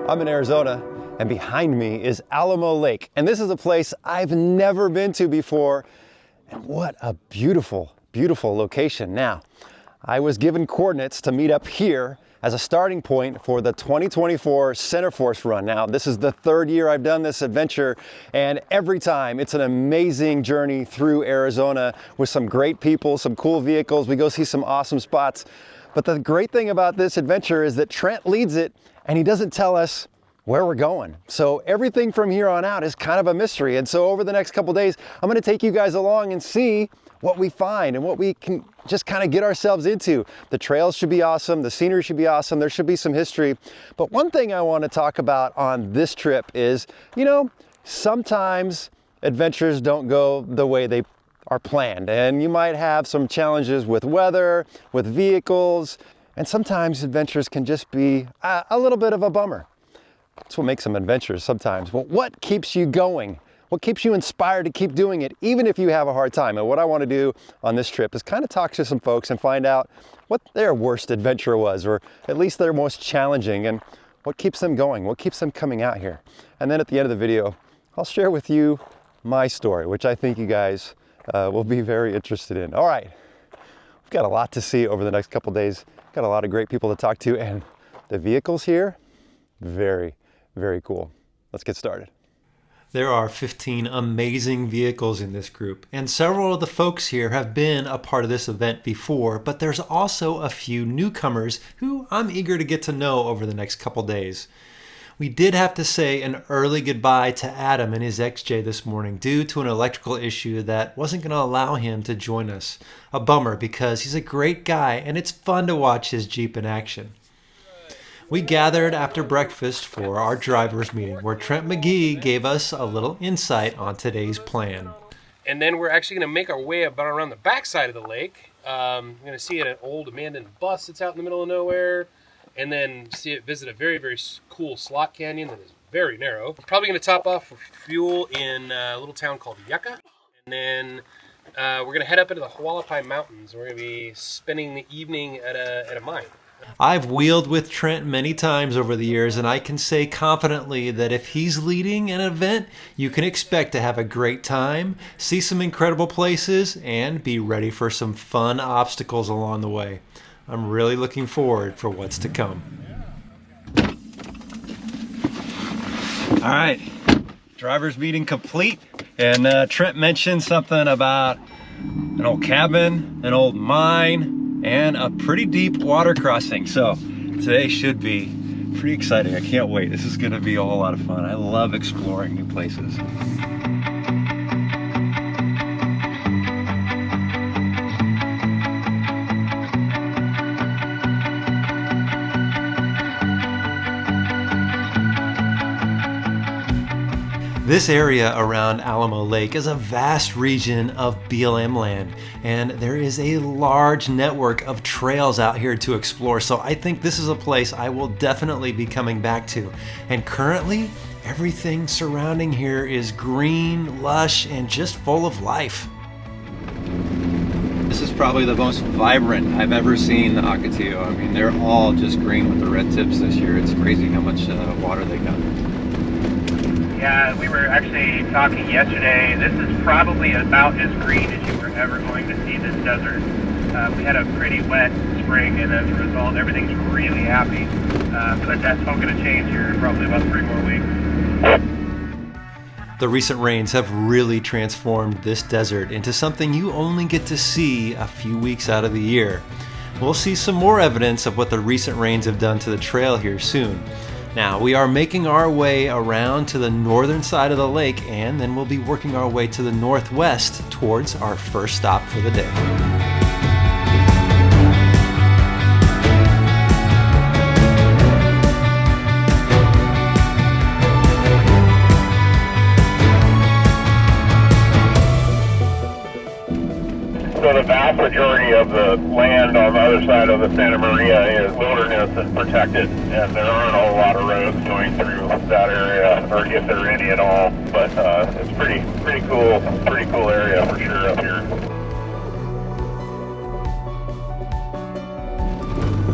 I'm in Arizona, and behind me is Alamo Lake. And this is a place I've never been to before. And what a beautiful, beautiful location. Now, I was given coordinates to meet up here as a starting point for the 2024 Centerforce Run. Now, this is the third year I've done this adventure, and every time it's an amazing journey through Arizona with some great people, some cool vehicles. We go see some awesome spots. But the great thing about this adventure is that Trent leads it, and he doesn't tell us where we're going. So everything from here on out is kind of a mystery. And so over the next couple days, I'm gonna take you guys along and see what we find and what we can just kind of get ourselves into. The trails should be awesome, the scenery should be awesome, there should be some history. But one thing I want to talk about on this trip is, you know, sometimes adventures don't go the way they are planned, and you might have some challenges with weather, with vehicles, and sometimes adventures can just be a little bit of a bummer. That's what makes them adventures sometimes. But what keeps you going? What keeps you inspired to keep doing it, even if you have a hard time? And what I want to do on this trip is kind of talk to some folks and find out what their worst adventure was, or at least their most challenging, and what keeps them going, what keeps them coming out here. And then at the end of the video, I'll share with you my story, which I think you guys will be very interested in. All right, we've got a lot to see over the next couple days. Got a lot of great people to talk to, and the vehicles here, very, very cool. Let's get started. There are 15 amazing vehicles in this group, and several of the folks here have been a part of this event before, but there's also a few newcomers who I'm eager to get to know over the next couple days. We did have to say an early goodbye to Adam and his XJ this morning due to an electrical issue that wasn't going to allow him to join us. A bummer, because he's a great guy and it's fun to watch his Jeep in action. We gathered after breakfast for our drivers meeting, where Trent McGee gave us a little insight on today's plan. And then we're actually going to make our way about around the backside of the lake. We're going to see an old abandoned bus that's out in the middle of nowhere, and then visit a very, very cool slot canyon that is very narrow. We're probably going to top off for fuel in a little town called Yucca, and then we're going to head up into the Hualapai Mountains. We're going to be spending the evening at a mine. I've wheeled with Trent many times over the years, and I can say confidently that if he's leading an event, you can expect to have a great time, see some incredible places, and be ready for some fun obstacles along the way. I'm really looking forward for what's to come. All right, driver's meeting complete, and Trent mentioned something about an old cabin, an old mine, and a pretty deep water crossing. So today should be pretty exciting. I can't wait. This is going to be a whole lot of fun. I love exploring new places. This area around Alamo Lake is a vast region of BLM land, and there is a large network of trails out here to explore, so I think this is a place I will definitely be coming back to. And currently, everything surrounding here is green, lush, and just full of life. This is probably the most vibrant I've ever seen the Ocotillo. I mean, they're all just green with the red tips this year. It's crazy how much water they got. Yeah, we were actually talking yesterday. This is probably about as green as you were ever going to see this desert. We had a pretty wet spring, and as a result, everything's really happy. But that's not going to change here in probably about 3 more weeks. The recent rains have really transformed this desert into something you only get to see a few weeks out of the year. We'll see some more evidence of what the recent rains have done to the trail here soon. Now, we are making our way around to the northern side of the lake, and then we'll be working our way to the northwest towards our first stop for the day. So the vast majority of the land on the other side of the Santa Maria is wilderness and protected, and there aren't a whole lot of roads going through that area, or if there are any at all. But it's pretty cool area for sure up here.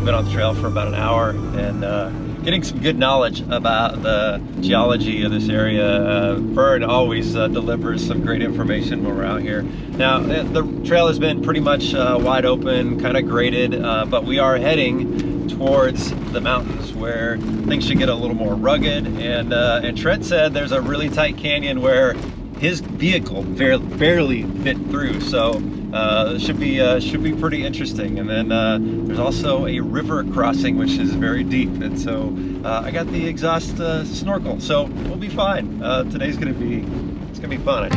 Been on the trail for about an hour, and getting some good knowledge about the geology of this area. Vern always delivers some great information when we're out here. Now, the trail has been pretty much wide open, kind of graded, but we are heading towards the mountains where things should get a little more rugged. And Trent said there's a really tight canyon where his vehicle barely fit through. So should be pretty interesting. And then there's also a river crossing which is very deep, and so I got the exhaust snorkel, so we'll be fine. Today's gonna be fun.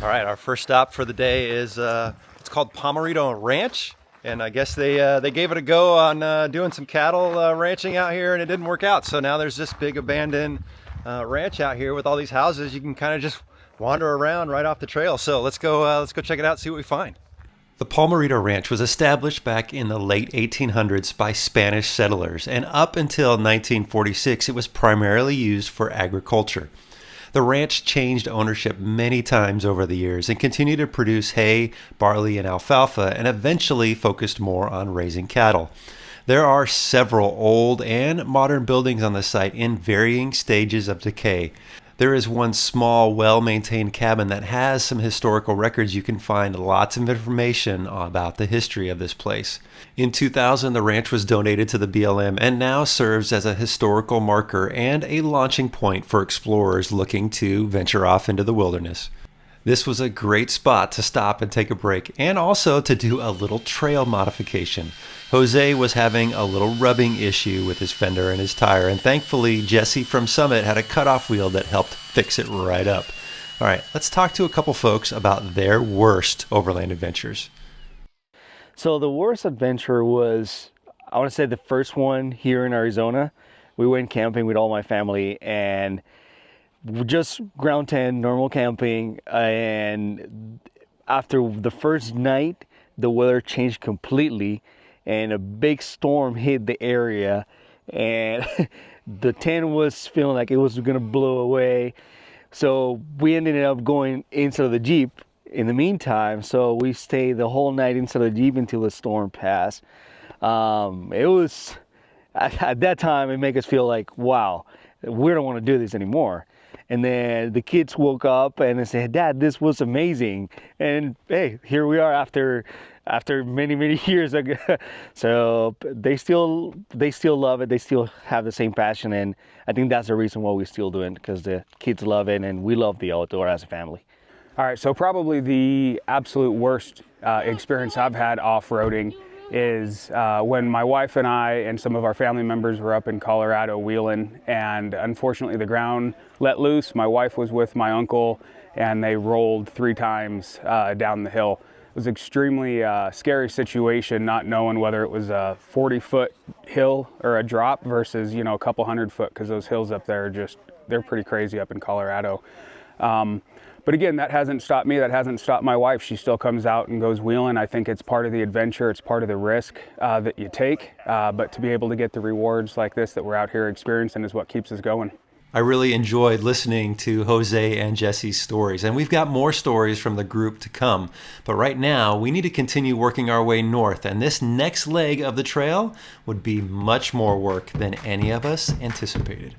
All right, our first stop for the day is it's called Palmara Ranch, and I guess they gave it a go on doing some cattle ranching out here, and it didn't work out. So now there's this big abandoned ranch out here with all these houses. You can kind of just wander around right off the trail. So let's go check it out, see what we find. The Palmara Ranch was established back in the late 1800s by Spanish settlers, and up until 1946, it was primarily used for agriculture. The ranch changed ownership many times over the years and continued to produce hay, barley, and alfalfa, and eventually focused more on raising cattle. There are several old and modern buildings on the site in varying stages of decay. There is one small, well-maintained cabin that has some historical records. You can find lots of information about the history of this place. In 2000, the ranch was donated to the BLM and now serves as a historical marker and a launching point for explorers looking to venture off into the wilderness. This was a great spot to stop and take a break, and also to do a little trail modification. Jose was having a little rubbing issue with his fender and his tire, and thankfully Jesse from Summit had a cutoff wheel that helped fix it right up. All right, let's talk to a couple folks about their worst overland adventures. So the worst adventure was, I want to say, the first one here in Arizona. We went camping with all my family, and just ground tent, normal camping, and after the first night, the weather changed completely, and a big storm hit the area, and the tent was feeling like it was gonna blow away. So we ended up going inside the Jeep in the meantime. So we stayed the whole night inside the Jeep until the storm passed. It was, at that time, it made us feel like, wow, we don't want to do this anymore. And then the kids woke up and they said, "Dad, this was amazing." And hey, here we are after many years ago. So they still love it. They still have the same passion, and I think that's the reason why we still do it, because the kids love it and we love the outdoor as a family. All right, so probably the absolute worst experience I've had off-roading is when my wife and I and some of our family members were up in Colorado wheeling, and unfortunately the ground let loose. My wife was with my uncle, and they rolled 3 times down the hill. It was an extremely scary situation, not knowing whether it was a 40-foot hill or a drop versus, a couple 100-foot, because those hills up there they're pretty crazy up in Colorado. But again, that hasn't stopped me. That hasn't stopped my wife. She still comes out and goes wheeling. I think it's part of the adventure. It's part of the risk that you take. But to be able to get the rewards like this that we're out here experiencing is what keeps us going. I really enjoyed listening to Jose and Jesse's stories, and we've got more stories from the group to come. But right now, we need to continue working our way north, and this next leg of the trail would be much more work than any of us anticipated.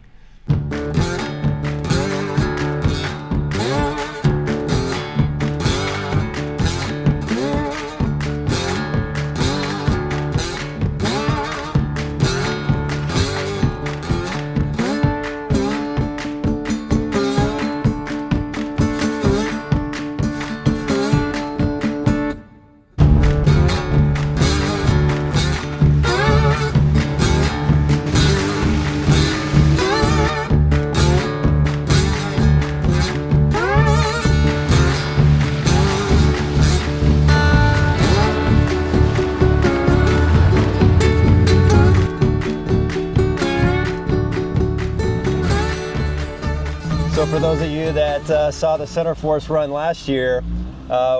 So for those of you that saw the Centerforce run last year,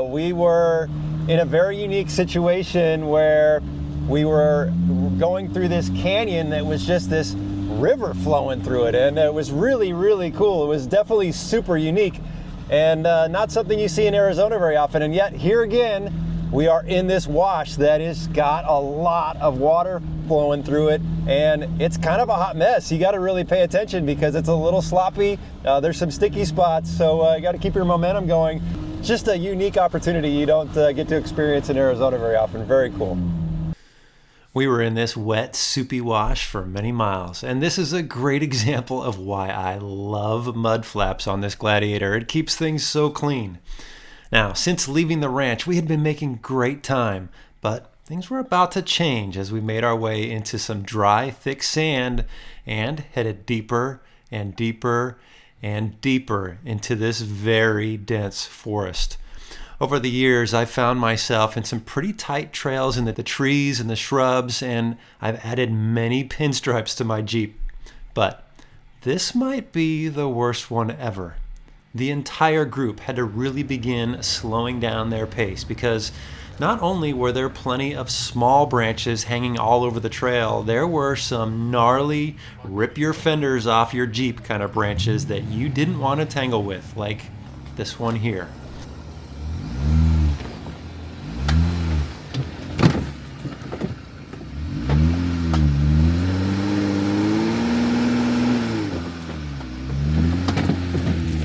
we were in a very unique situation where we were going through this canyon that was just this river flowing through it, and it was really, really cool. It was definitely super unique and not something you see in Arizona very often. And yet here again, we are in this wash that has got a lot of water flowing through it, and it's kind of a hot mess. You got to really pay attention because it's a little sloppy. There's some sticky spots, so you got to keep your momentum going. Just a unique opportunity you don't get to experience in Arizona very often. Very cool. We were in this wet, soupy wash for many miles, and this is a great example of why I love mud flaps on this Gladiator. It keeps things so clean. Now, since leaving the ranch, we had been making great time, but things were about to change as we made our way into some dry, thick sand and headed deeper and deeper and deeper into this very dense forest. Over the years, I've found myself in some pretty tight trails in the trees and the shrubs, and I've added many pinstripes to my Jeep. But this might be the worst one ever. The entire group had to really begin slowing down their pace because not only were there plenty of small branches hanging all over the trail, there were some gnarly, rip your fenders off your Jeep kind of branches that you didn't want to tangle with, like this one here.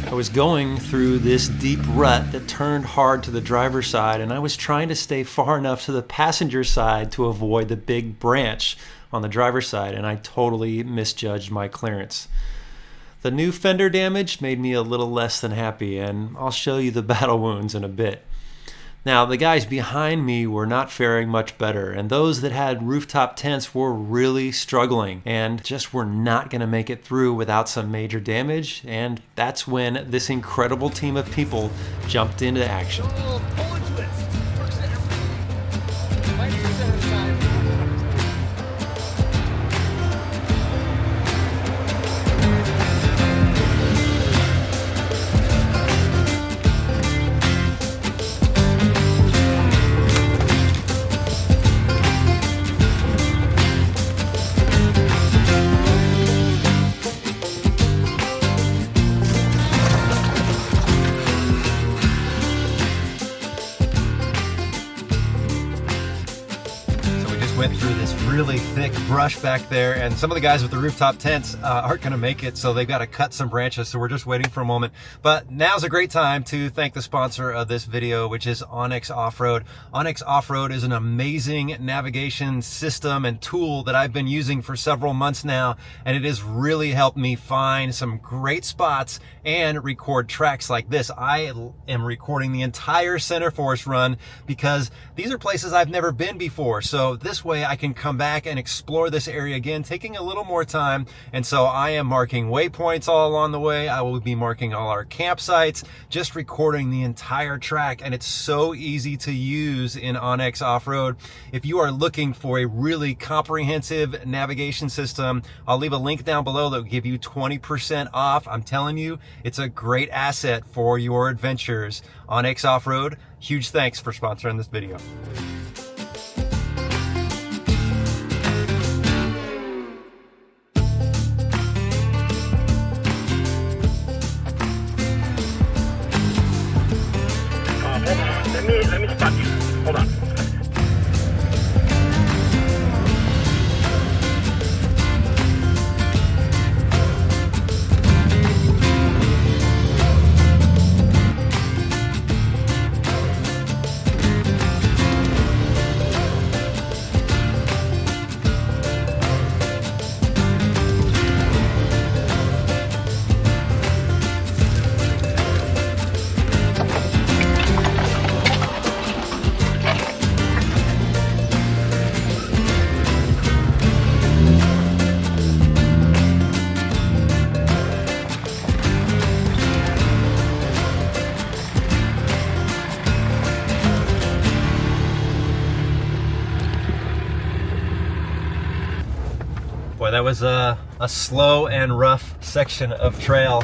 I was going through this deep rut that turned hard to the driver's side, and I was trying to stay far enough to the passenger side to avoid the big branch on the driver's side, and I totally misjudged my clearance. The new fender damage made me a little less than happy, and I'll show you the battle wounds in a bit. Now, the guys behind me were not faring much better, and those that had rooftop tents were really struggling and just were not going to make it through without some major damage, and that's when this incredible team of people jumped into action. Went through this really thick brush back there, and some of the guys with the rooftop tents aren't going to make it, so they've got to cut some branches, so we're just waiting for a moment. But now's a great time to thank the sponsor of this video, which is onX Off-Road. onX Off-Road is an amazing navigation system and tool that I've been using for several months now, and it has really helped me find some great spots and record tracks like this. I am recording the entire Centerforce run because these are places I've never been before, so this way I can come back and explore this area again, taking a little more time. And so I am marking waypoints all along the way. I will be marking all our campsites, just recording the entire track, and it's so easy to use in onX Off-Road. If you are looking for a really comprehensive navigation system, I'll leave a link down below that will give you 20% off. I'm telling you, it's a great asset for your adventures. onX Off-Road, huge thanks for sponsoring this video. Let me spot you. Hold on. that was a slow and rough section of trail.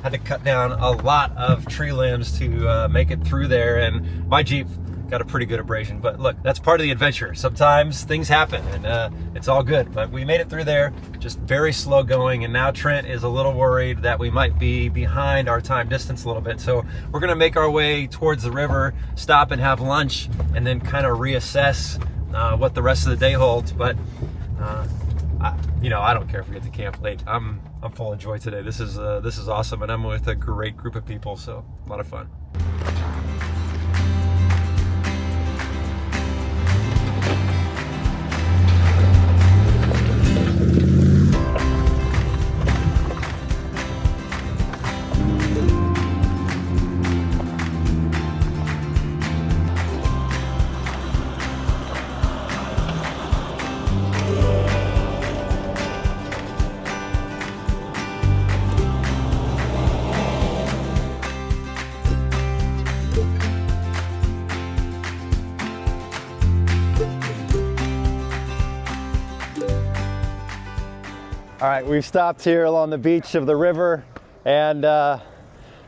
Had to cut down a lot of tree limbs to make it through there, and my Jeep got a pretty good abrasion. But look, that's part of the adventure. Sometimes things happen, and it's all good. But we made it through there, just very slow going, and now Trent is a little worried that we might be behind our time distance a little bit. So we're gonna make our way towards the river, stop and have lunch, and then kind of reassess what the rest of the day holds. But I don't care if we get to camp late. I'm full of joy today. This is awesome, and I'm with a great group of people, so a lot of fun. All right, we've stopped here along the beach of the river, and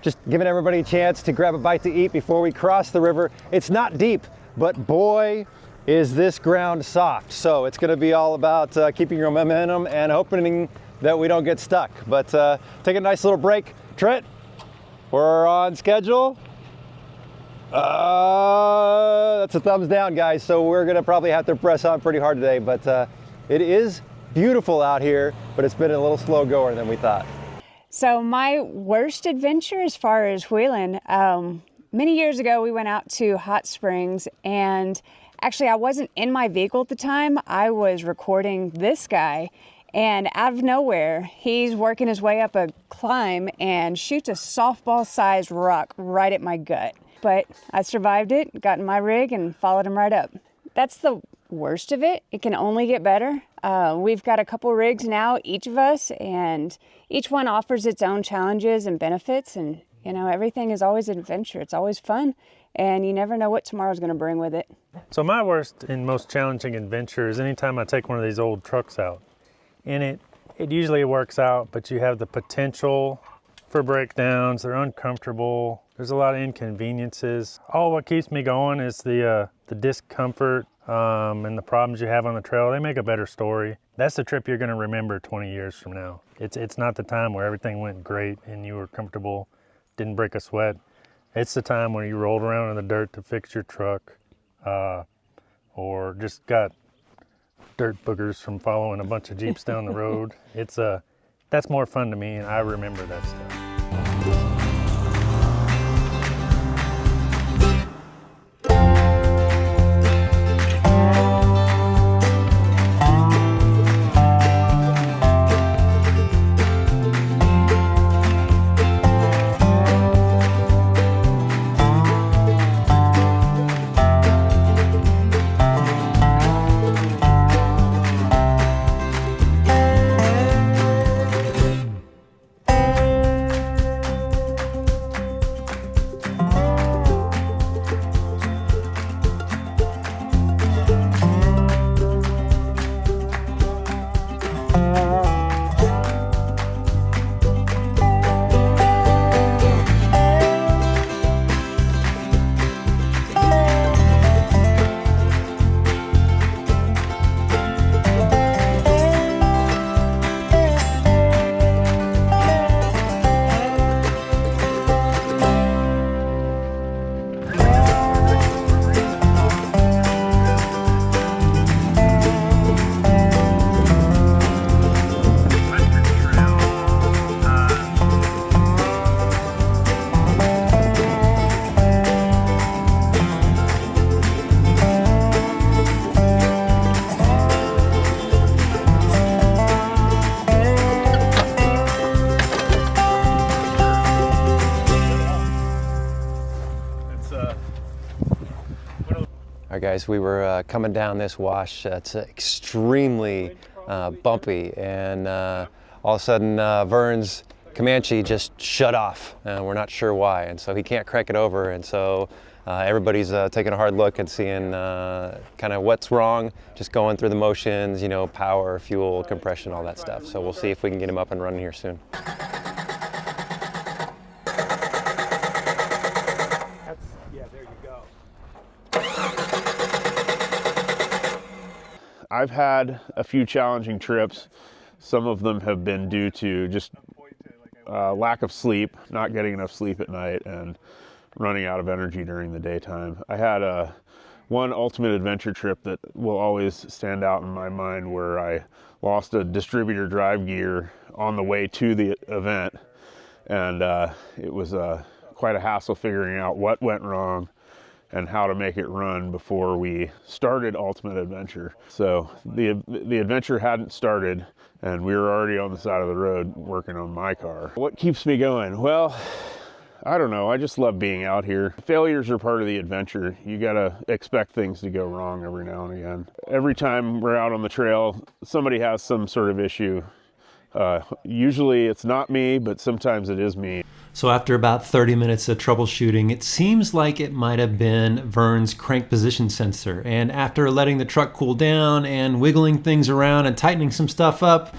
just giving everybody a chance to grab a bite to eat before we cross the river. It's not deep, but boy, is this ground soft. So it's gonna be all about keeping your momentum and hoping that we don't get stuck. But take a nice little break. Trent, we're on schedule. That's a thumbs down, guys. So we're gonna probably have to press on pretty hard today, but it is beautiful out here, but it's been a little slow goer than we thought. So my worst adventure as far as wheeling, many years ago we went out to Hot Springs, and actually I wasn't in my vehicle at the time. I was recording this guy, and out of nowhere he's working his way up a climb and shoots a softball-sized rock right at my gut. But I survived it, got in my rig, and followed him right up. That's the worst of it. It can only get better. We've got a couple rigs now, each of us, and each one offers its own challenges and benefits, and everything is always an adventure. It's always fun, and you never know what tomorrow's going to bring with it. So my worst and most challenging adventure is anytime I take one of these old trucks out. And it usually works out, but you have the potential for breakdowns. They're uncomfortable. There's a lot of inconveniences. All what keeps me going is the discomfort and the problems you have on the trail. They make a better story. That's the trip you're going to remember 20 years from now. It's not the time where everything went great and you were comfortable, didn't break a sweat. It's the time when you rolled around in the dirt to fix your truck, or just got dirt boogers from following a bunch of Jeeps down the road. That's more fun to me, and I remember that stuff. All right, guys, we were coming down this wash that's extremely bumpy, and all of a sudden Vern's Comanche just shut off. We're not sure why, and so he can't crank it over, and so Everybody's taking a hard look and seeing kind of what's wrong, just going through the motions, you know, power, fuel, compression, all that stuff. So we'll see if we can get him up and running here soon. I've had a few challenging trips. Some of them have been due to just lack of sleep, not getting enough sleep at night, and running out of energy during the daytime. I had one ultimate adventure trip that will always stand out in my mind, where I lost a distributor drive gear on the way to the event, and it was quite a hassle figuring out what went wrong and how to make it run before we started Ultimate Adventure. So the adventure hadn't started, and we were already on the side of the road working on my car. What keeps me going? Well, I don't know. I just love being out here. Failures are part of the adventure. You gotta expect things to go wrong every now and again. Every time we're out on the trail, somebody has some sort of issue. Usually it's not me, but sometimes it is me. So after about 30 minutes of troubleshooting, it seems like it might have been Vern's crank position sensor. And after letting the truck cool down and wiggling things around and tightening some stuff up,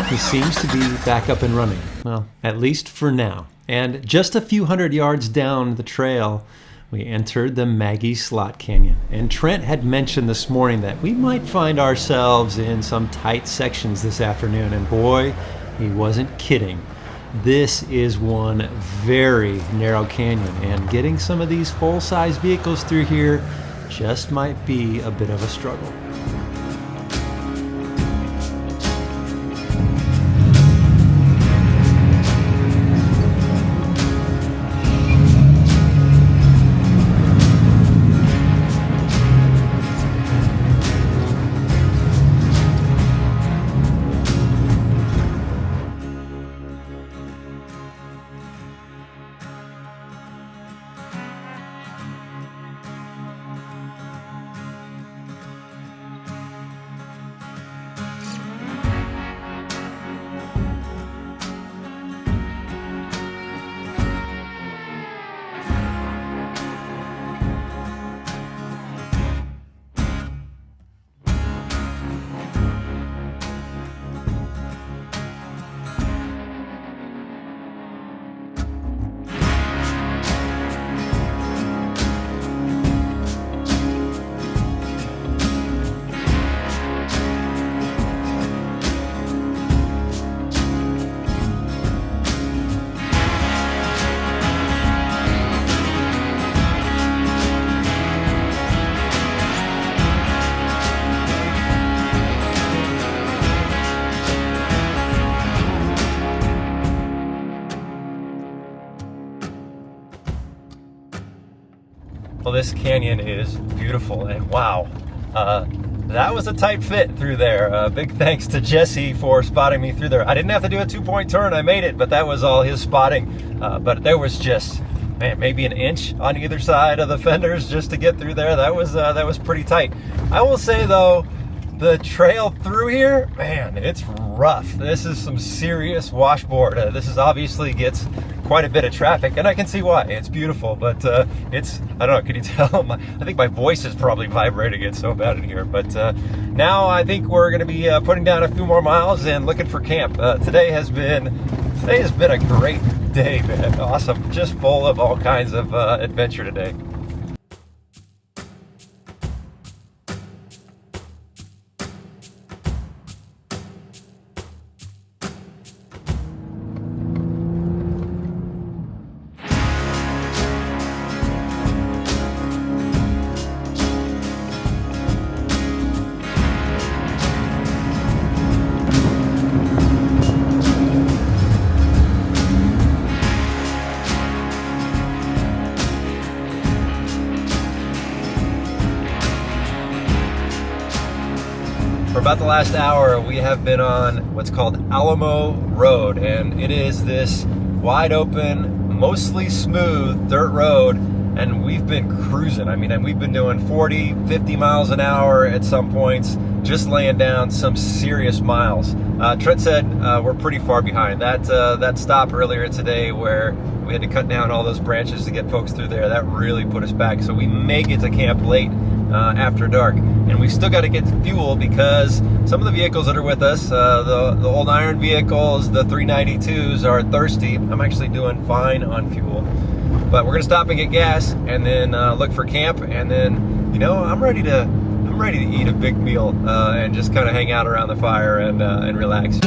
he seems to be back up and running. Well, at least for now. And just a few hundred yards down the trail, we entered the Maggie Slot Canyon. And Trent had mentioned this morning that we might find ourselves in some tight sections this afternoon. And boy, he wasn't kidding. This is one very narrow canyon, and getting some of these full-size vehicles through here just might be a bit of a struggle. Well, this canyon is beautiful, and wow, that was a tight fit through there. Big thanks to Jesse for spotting me through there. I didn't have to do a 2-point turn, I made it, but that was all his spotting. But there was just, man, maybe an inch on either side of the fenders just to get through there. That was pretty tight. I will say though, the trail through here, man, it's rough. This is some serious washboard. This is obviously gets quite a bit of traffic, and I can see why. It's beautiful, but it's, I don't know, can you tell? I think my voice is probably vibrating. It's so bad in here. But now I think we're going to be putting down a few more miles and looking for camp. Today has been a great day, man. Awesome, just full of all kinds of adventure today. For about the last hour, we have been on what's called Alamo Road, and it is this wide open, mostly smooth dirt road, and we've been cruising. I mean, and we've been doing 40, 50 miles an hour at some points, just laying down some serious miles. Trent said we're pretty far behind. That stop earlier today where we had to cut down all those branches to get folks through there, that really put us back. So we may get to camp late after dark. And we've still got to get fuel because some of the vehicles that are with us, the old iron vehicles, the 392s, are thirsty. I'm actually doing fine on fuel. But we're going to stop and get gas and then look for camp. And then, you know, I'm ready to eat a big meal and just kind of hang out around the fire and relax.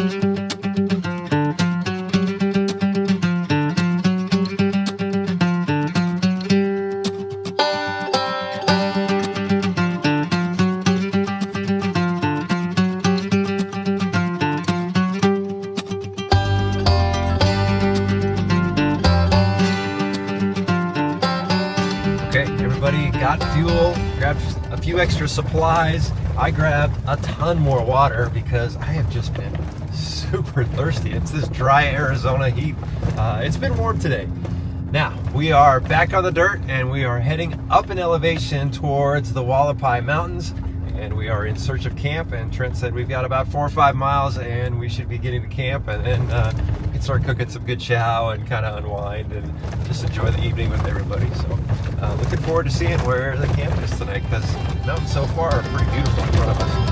Got fuel, grabbed a few extra supplies. I grabbed a ton more water because I have just been super thirsty. It's this dry Arizona heat. It's been warm today. Now, we are back on the dirt and we are heading up in elevation towards the Hualapai Mountains, and we are in search of camp. And Trent said we've got about 4 or 5 miles and we should be getting to camp, and then we can start cooking some good chow and kind of unwind and just enjoy the evening with everybody. So looking forward to seeing where the camp is tonight, because the mountains so far are pretty beautiful in front of us.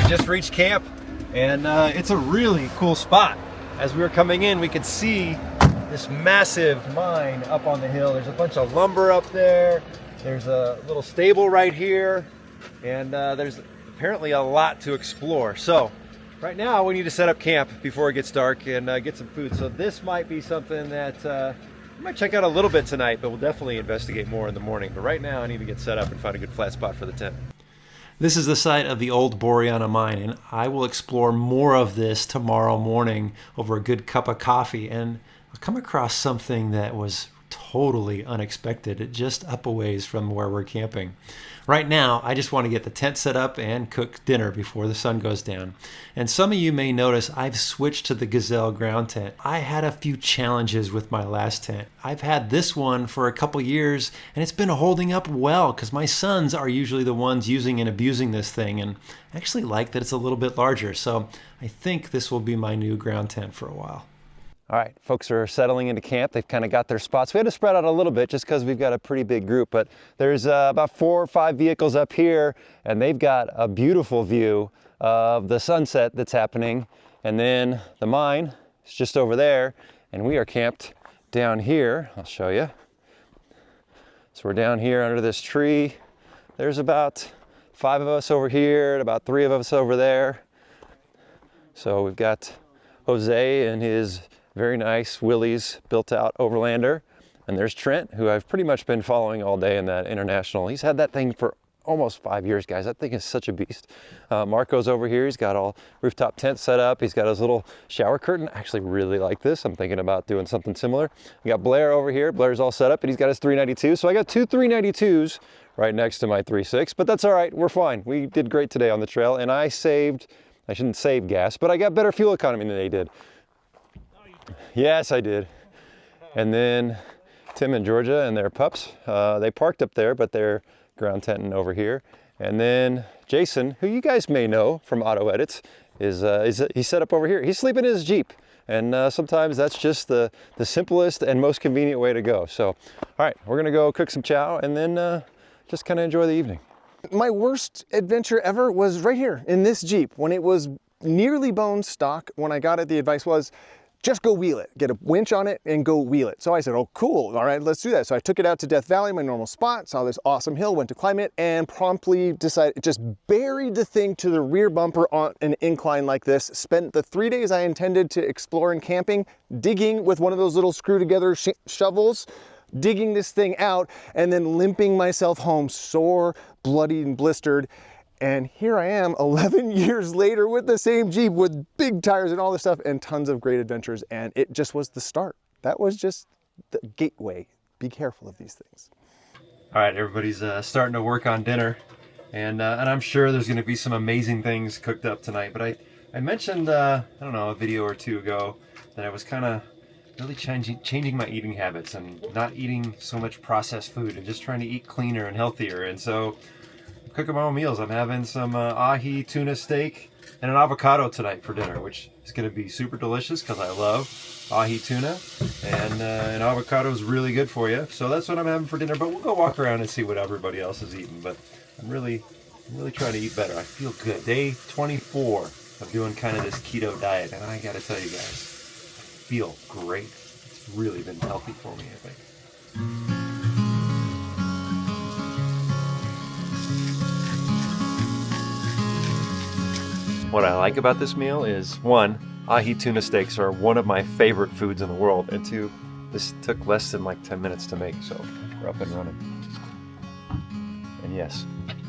Just reached camp, and it's a really cool spot. As we were coming in, we could see this massive mine up on the hill. There's a bunch of lumber up there. There's a little stable right here, and there's apparently a lot to explore. So right now we need to set up camp before it gets dark and get some food. So this might be something that we might check out a little bit tonight, but we'll definitely investigate more in the morning. But right now I need to get set up and find a good flat spot for the tent. This is the site of the old Boreana mine, and I will explore more of this tomorrow morning over a good cup of coffee, and I'll come across something that was totally unexpected, just up a ways from where we're camping. Right now, I just want to get the tent set up and cook dinner before the sun goes down. And some of you may notice I've switched to the Gazelle ground tent. I had a few challenges with my last tent. I've had this one for a couple years, and it's been holding up well because my sons are usually the ones using and abusing this thing, and I actually like that it's a little bit larger. So I think this will be my new ground tent for a while. All right, folks are settling into camp. They've kind of got their spots. We had to spread out a little bit just because we've got a pretty big group, but there's about 4 or 5 vehicles up here, and they've got a beautiful view of the sunset that's happening. And then the mine is just over there, and we are camped down here. I'll show you. So we're down here under this tree. There's about 5 of us over here and about 3 of us over there. So we've got Jose and his very nice Willys built out Overlander. And there's Trent, who I've pretty much been following all day in that International. He's had that thing for almost 5 years, guys. That thing is such a beast. Marco's over here. He's got all rooftop tent set up. He's got his little shower curtain. I actually really like this. I'm thinking about doing something similar. We got Blair over here. Blair's all set up, and he's got his 392. So I got 2 392s right next to my 3.6, but that's all right. We're fine. We did great today on the trail, and I shouldn't save gas, but I got better fuel economy than they did. Yes, I did. And then Tim and Georgia and their pups, they parked up there, but they're ground tenting over here. And then Jason, who you guys may know from Auto Edits, he's set up over here. He's sleeping in his Jeep. And sometimes that's just the simplest and most convenient way to go. So, all right, we're gonna go cook some chow and then just kind of enjoy the evening. My worst adventure ever was right here in this Jeep when it was nearly bone stock. When I got it, the advice was, just go wheel it. Get a winch on it and go wheel it. So I said, oh, cool. All right, let's do that. So I took it out to Death Valley, my normal spot, saw this awesome hill, went to climb it, and promptly decided, just buried the thing to the rear bumper on an incline like this. Spent the 3 days I intended to explore and camping, digging with one of those little screw together shovels, digging this thing out, and then limping myself home, sore, bloody, and blistered. And here I am 11 years later with the same Jeep with big tires and all this stuff and tons of great adventures. And it just was the start. That was just the gateway. Be careful of these things. All right, everybody's starting to work on dinner. And I'm sure there's going to be some amazing things cooked up tonight. But I mentioned, I don't know, a video or two ago that I was kind of really changing my eating habits and not eating so much processed food and just trying to eat cleaner and healthier. And so cooking my own meals. I'm having some ahi tuna steak and an avocado tonight for dinner, which is going to be super delicious because I love ahi tuna, and an avocado is really good for you. So that's what I'm having for dinner. But we'll go walk around and see what everybody else is eating. But I'm really trying to eat better. I feel good. Day 24 of doing kind of this keto diet, and I got to tell you guys, I feel great. It's really been healthy for me, I think. What I like about this meal is, one, ahi tuna steaks are one of my favorite foods in the world, and two, this took less than like 10 minutes to make, so we're up and running. And yes,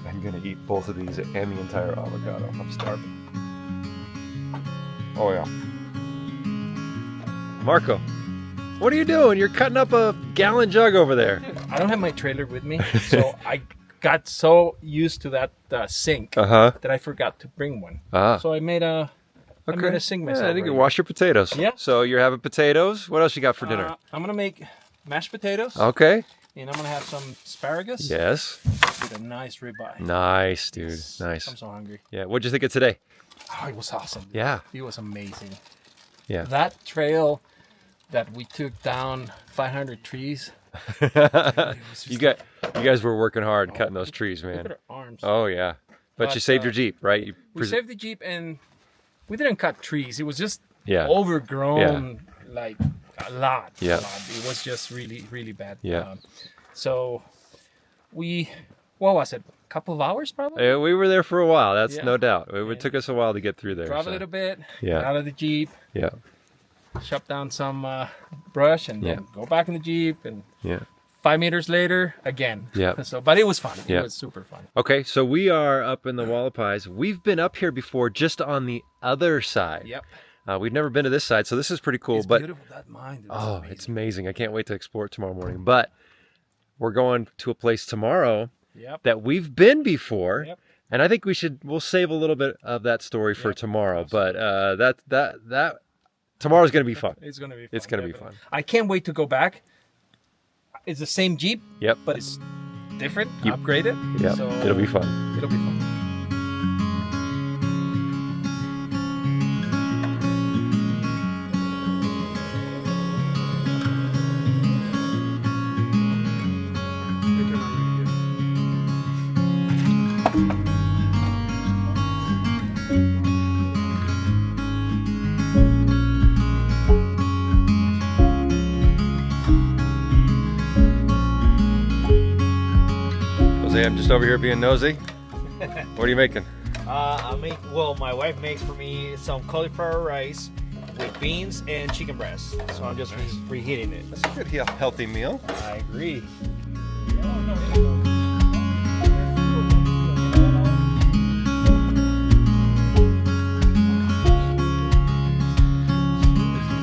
I'm gonna eat both of these and the entire avocado. I'm starving. Oh yeah. Marco, what are you doing? You're cutting up a gallon jug over there. I don't have my trailer with me, so I got so used to that sink that I forgot to bring one. So I made a sink myself. Yeah, you can wash your potatoes. Yeah. So you're having potatoes. What else you got for dinner? I'm gonna make mashed potatoes. Okay. And I'm gonna have some asparagus. Yes. With a nice ribeye. Nice, dude. Yes. Nice. I'm so hungry. Yeah. What'd you think of today? Oh, it was awesome. Yeah. It was amazing. Yeah. That trail that we took down 500 trees. You guys were working hard cutting those trees, man. Look at our arms. Oh yeah. But you saved your Jeep, right? We saved the Jeep, and we didn't cut trees. It was just Yeah. overgrown, like a lot. Yeah. A lot. It was just really, really bad. Yeah. So what was it? A couple of hours probably? Yeah, we were there for a while. That's Yeah. no doubt. It took us a while to get through there. Drive so. a little bit, Yeah. get out of the Jeep, Yeah. chop down some brush, and then go back in the Jeep, and Yeah. 5 meters later, again. Yeah. So, but it was fun. Yeah. It was super fun. Okay, so we are up in the Hualapais. We've been up here before, just on the other side. Yep. We've never been to this side, so this is pretty cool. It's but beautiful. That mine. it's amazing. I can't wait to explore it tomorrow morning. But we're going to a place tomorrow that we've been before, and I think we'll save a little bit of that story for tomorrow. Absolutely. But that tomorrow's going to be fun. It's going to be fun. It's going to be fun. I can't wait to go back. It's the same Jeep. Yep. But it's different, upgraded. Yeah. So It'll be fun. It'll be fun. I'm just over here being nosy. What are you making? My wife makes for me some cauliflower rice with beans and chicken breast. So I'm just reheating it. That's a good healthy meal. I agree.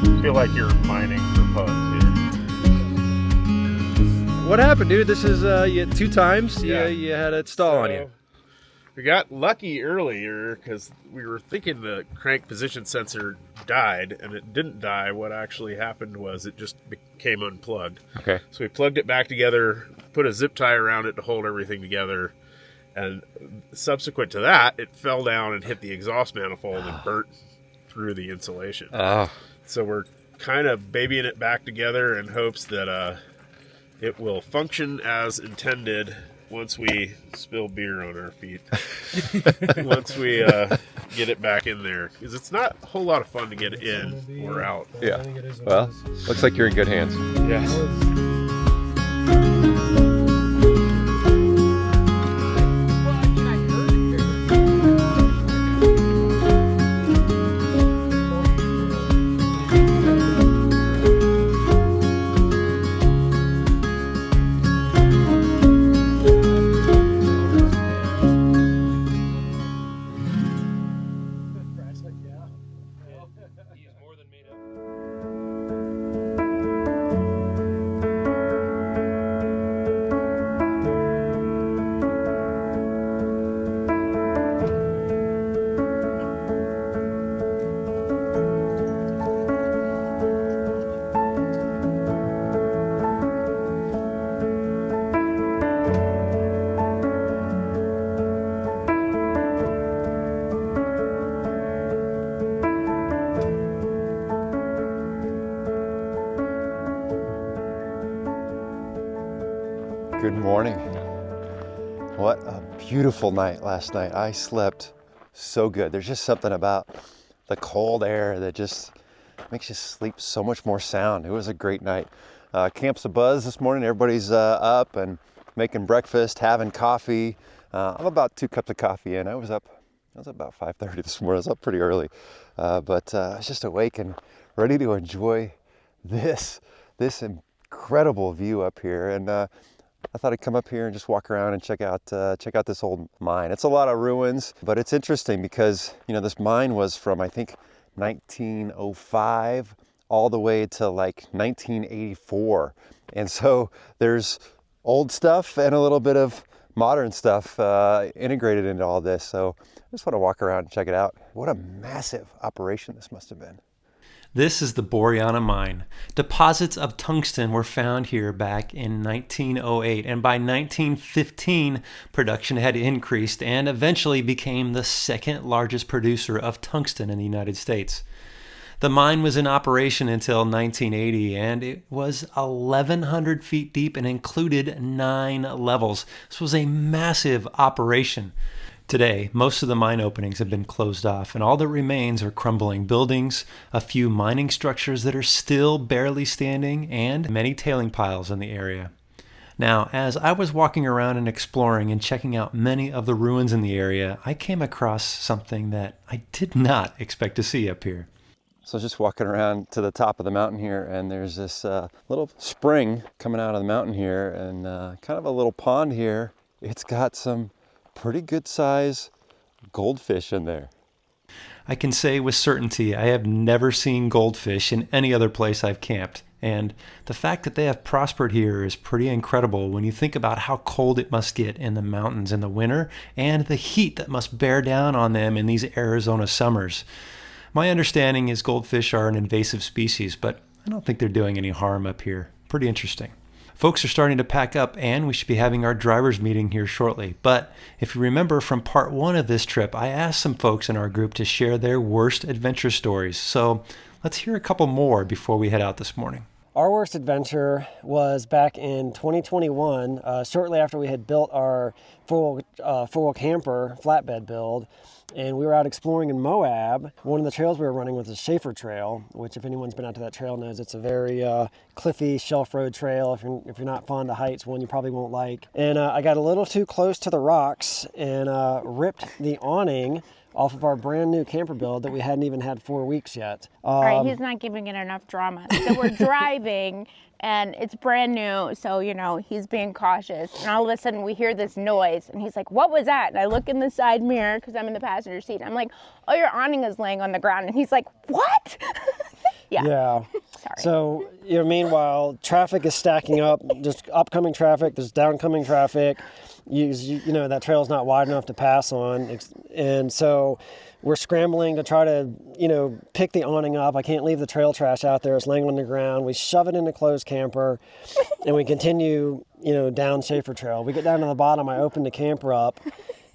I feel like you're mining for puns here. What happened, dude? This is you 2 times. Yeah. You had it stall on you. We got lucky earlier because we were thinking the crank position sensor died, and it didn't die. What actually happened was it just came unplugged. Okay. So we plugged it back together, put a zip tie around it to hold everything together, and subsequent to that, it fell down and hit the exhaust manifold and burnt through the insulation. So we're kind of babying it back together in hopes that it will function as intended once we spill beer on our feet. Once we get it back in there. Because it's not a whole lot of fun to get it in or out. Yeah. Well, looks like you're in good hands. Yes. Good morning. What a beautiful night last night. I slept so good. There's just something about the cold air that just makes you sleep so much more sound. It was a great night. Camp's abuzz this morning. Everybody's up and making breakfast, having coffee. I'm about 2 cups of coffee in. I was up about 5:30 this morning. I was up pretty early, but I was just awake and ready to enjoy this incredible view up here. And I thought I'd come up here and just walk around and check out this old mine. It's a lot of ruins, but it's interesting because, you know, this mine was from, I think, 1905 all the way to like 1984. And so there's old stuff and a little bit of modern stuff integrated into all this. So I just want to walk around and check it out. What a massive operation this must have been. This is the Boreana mine. Deposits of tungsten were found here back in 1908, and by 1915, production had increased and eventually became the second largest producer of tungsten in the United States. The mine was in operation until 1980, and it was 1,100 feet deep and included 9 levels. This was a massive operation. Today, most of the mine openings have been closed off, and all that remains are crumbling buildings, a few mining structures that are still barely standing, and many tailing piles in the area. Now, as I was walking around and exploring and checking out many of the ruins in the area, I came across something that I did not expect to see up here. So just walking around to the top of the mountain here, and there's this little spring coming out of the mountain here, and kind of a little pond here. It's got some pretty good size goldfish in there. I can say with certainty I have never seen goldfish in any other place I've camped, and the fact that they have prospered here is pretty incredible when you think about how cold it must get in the mountains in the winter and the heat that must bear down on them in these Arizona summers. My understanding is goldfish are an invasive species, but I don't think they're doing any harm up here. Pretty interesting. Folks are starting to pack up, and we should be having our driver's meeting here shortly. But if you remember from part 1 of this trip, I asked some folks in our group to share their worst adventure stories. So let's hear a couple more before we head out this morning. Our worst adventure was back in 2021, shortly after we had built our four-wheel camper flatbed build. And we were out exploring in Moab. One of the trails we were running was the Schaefer Trail, which if anyone's been out to that trail knows it's a very cliffy shelf road trail. If you're not fond of heights, one you probably won't like. And I got a little too close to the rocks and ripped the awning off of our brand new camper build that we hadn't even had 4 weeks yet. All right, he's not giving it enough drama. So we're driving and it's brand new, so he's being cautious, and all of a sudden we hear this noise and he's like, what was that? And I look in the side mirror because I'm in the passenger seat. I'm like, oh, your awning is laying on the ground. And he's like, what? Yeah. Sorry. So, meanwhile, traffic is stacking up, just upcoming traffic, there's downcoming traffic. That trail's not wide enough to pass on. And so we're scrambling to try to, pick the awning up. I can't leave the trail trash out there. It's laying on the ground. We shove it in a closed camper and we continue, down Schaefer Trail. We get down to the bottom. I open the camper up.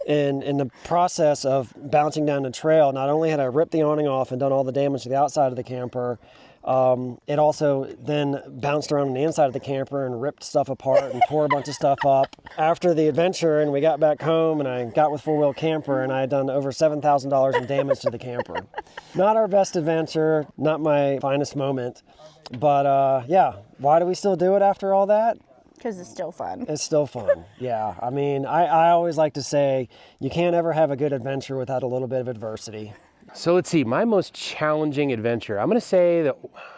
And in the process of bouncing down the trail, not only had I ripped the awning off and done all the damage to the outside of the camper, it also then bounced around on the inside of the camper and ripped stuff apart and tore a bunch of stuff up. After the adventure, and we got back home, and I got with four-wheel camper, and I had done over $7,000 in damage to the camper. Not our best adventure, not my finest moment, but why do we still do it after all that? Because it's still fun. It's still fun, yeah. I mean, I always like to say you can't ever have a good adventure without a little bit of adversity. So let's see, my most challenging adventure. I'm going to say that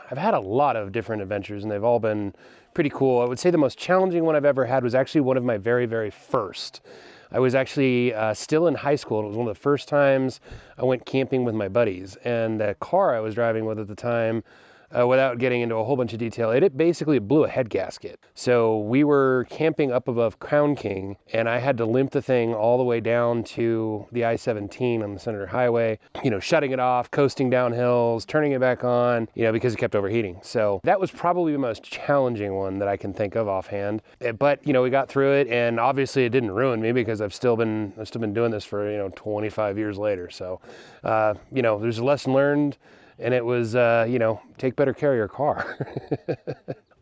I've had a lot of different adventures and they've all been pretty cool. I would say the most challenging one I've ever had was actually one of my very, very first. I was actually still in high school. It was one of the first times I went camping with my buddies. And the car I was driving with at the time, without getting into a whole bunch of detail, it basically blew a head gasket. So we were camping up above Crown King, and I had to limp the thing all the way down to the I-17 on the Senator Highway, shutting it off, coasting down hills, turning it back on, because it kept overheating. So that was probably the most challenging one that I can think of offhand. But, we got through it, and obviously it didn't ruin me because I've still been doing this for, 25 years later. So, there's a lesson learned. And it was, take better care of your car.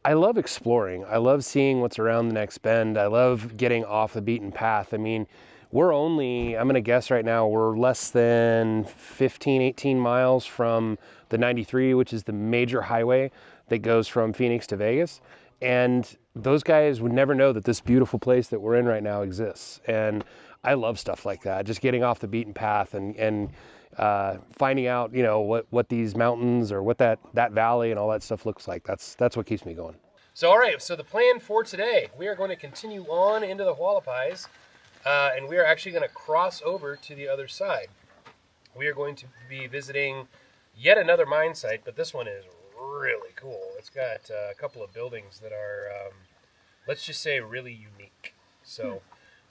I love exploring. I love seeing what's around the next bend. I love getting off the beaten path. I mean, I'm going to guess right now, we're less than 15, 18 miles from the 93, which is the major highway that goes from Phoenix to Vegas. And those guys would never know that this beautiful place that we're in right now exists. And I love stuff like that, just getting off the beaten path and finding out, what these mountains or what that valley and all that stuff looks like. That's what keeps me going. So, all right. So the plan for today, we are going to continue on into the Hualapais, and we are actually going to cross over to the other side. We are going to be visiting yet another mine site, but this one is really cool. It's got a couple of buildings that are, let's just say, really unique. So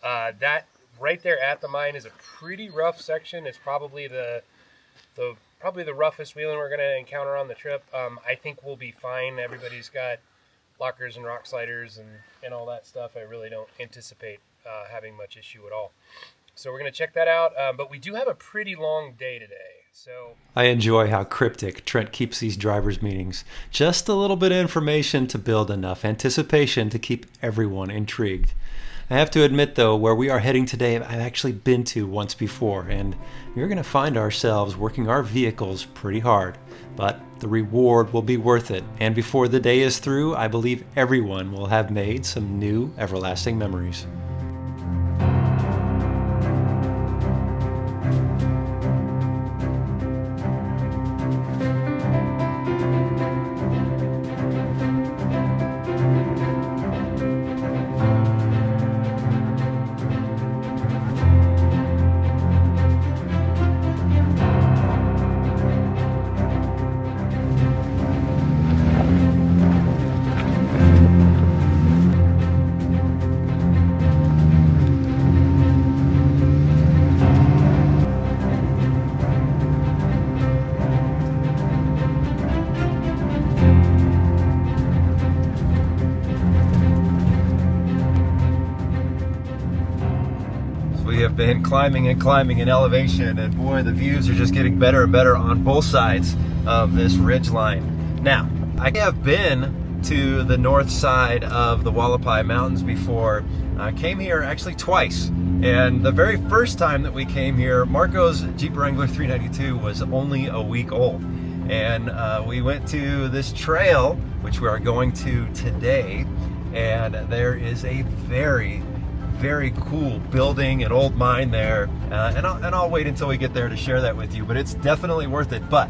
that right there at the mine is a pretty rough section. It's probably the roughest wheeling we're going to encounter on the trip. I think we'll be fine. Everybody's got lockers and rock sliders and all that stuff. I really don't anticipate having much issue at all. So we're going to check that out. But we do have a pretty long day today. So I enjoy how cryptic Trent keeps these drivers' meetings. Just a little bit of information to build enough anticipation to keep everyone intrigued. I have to admit, though, where we are heading today, I've actually been to once before, and we're going to find ourselves working our vehicles pretty hard. But the reward will be worth it, and before the day is through, I believe everyone will have made some new everlasting memories. We have been climbing in elevation, and boy, the views are just getting better and better on both sides of this ridge line. Now, I have been to the north side of the Hualapai Mountains before. I came here actually twice, and the very first time that we came here, Marco's Jeep Wrangler 392 was only a week old, and we went to this trail, which we are going to today, and there is a very cool building, an old mine there, and I'll wait until we get there to share that with you, but it's definitely worth it. But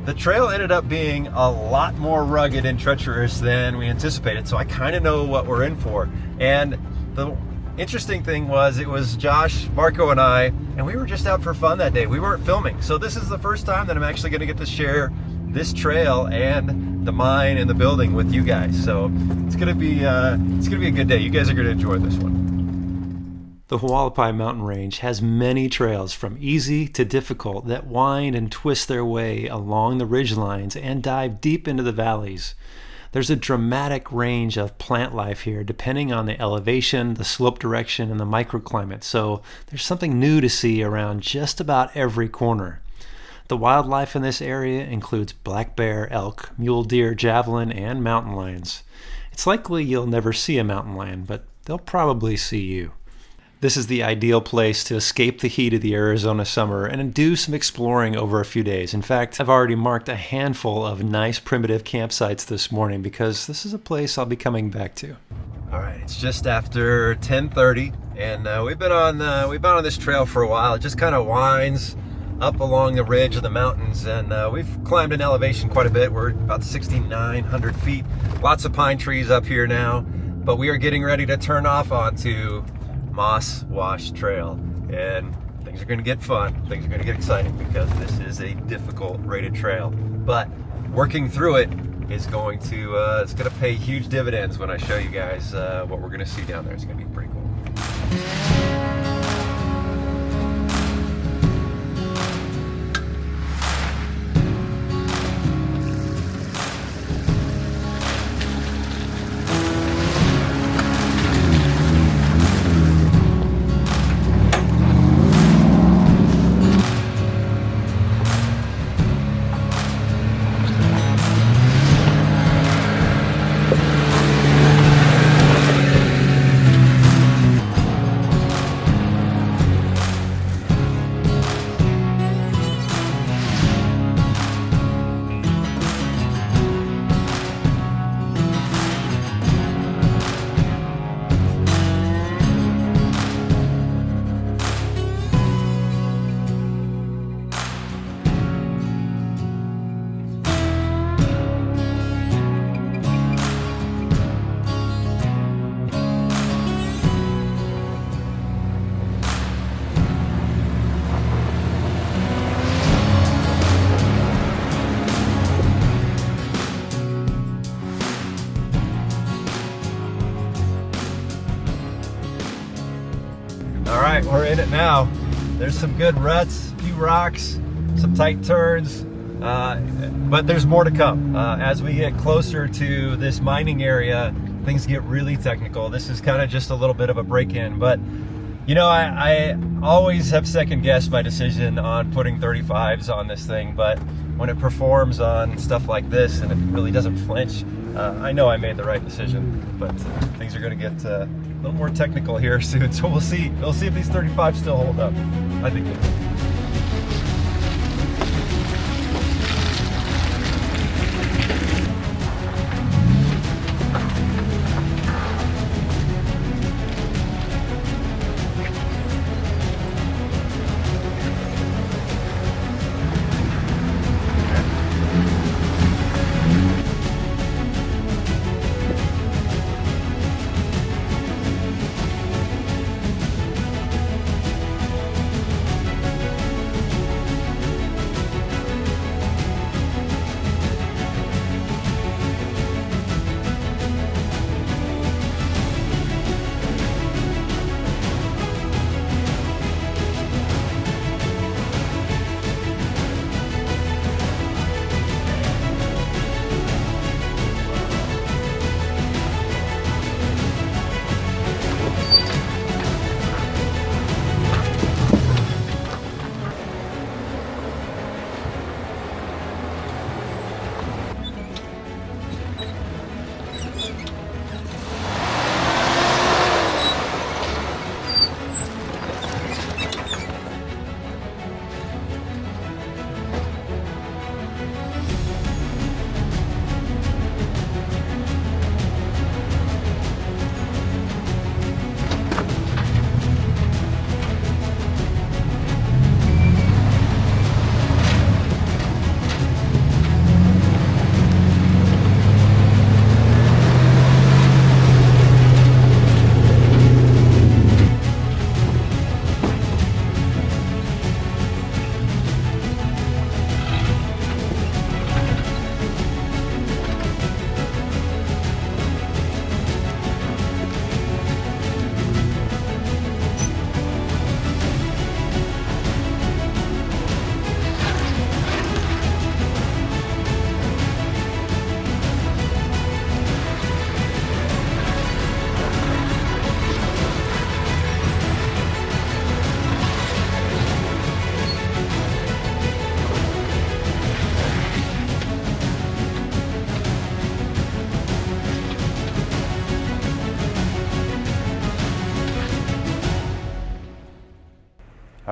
the trail ended up being a lot more rugged and treacherous than we anticipated, so I kind of know what we're in for. And the interesting thing was, it was Josh, Marco, and I, and we were just out for fun that day. We weren't filming, so this is the first time that I'm actually going to get to share this trail and the mine and the building with you guys. So it's gonna be a good day. You guys are gonna enjoy this one. The Hualapai mountain range has many trails from easy to difficult that wind and twist their way along the ridgelines and dive deep into the valleys. There's a dramatic range of plant life here depending on the elevation, the slope direction, and the microclimate, so there's something new to see around just about every corner. The wildlife in this area includes black bear, elk, mule deer, javelin, and mountain lions. It's likely you'll never see a mountain lion, but they'll probably see you. This is the ideal place to escape the heat of the Arizona summer and do some exploring over a few days. In fact, I've already marked a handful of nice primitive campsites this morning because this is a place I'll be coming back to. All right, it's just after 10:30, and we've been on this trail for a while. It just kind of winds up along the ridge of the mountains, and we've climbed in elevation quite a bit. We're about 6,900 feet. Lots of pine trees up here now, but we are getting ready to turn off onto Moss Wash Trail, and things are going to get fun. Things are going to get exciting because this is a difficult rated trail, but working through it is going to it's going to pay huge dividends when I show you guys what we're going to see down there. It's going to be pretty cool. Alright, we're in it now. There's some good ruts, a few rocks, some tight turns, but there's more to come. As we get closer to this mining area, things get really technical. This is kind of just a little bit of a break-in, but you know, I always have second-guessed my decision on putting 35s on this thing, but when it performs on stuff like this and it really doesn't flinch, I know I made the right decision, but things are going to get a little more technical here soon, so we'll see. We'll see if these 35s still hold up. I think they will.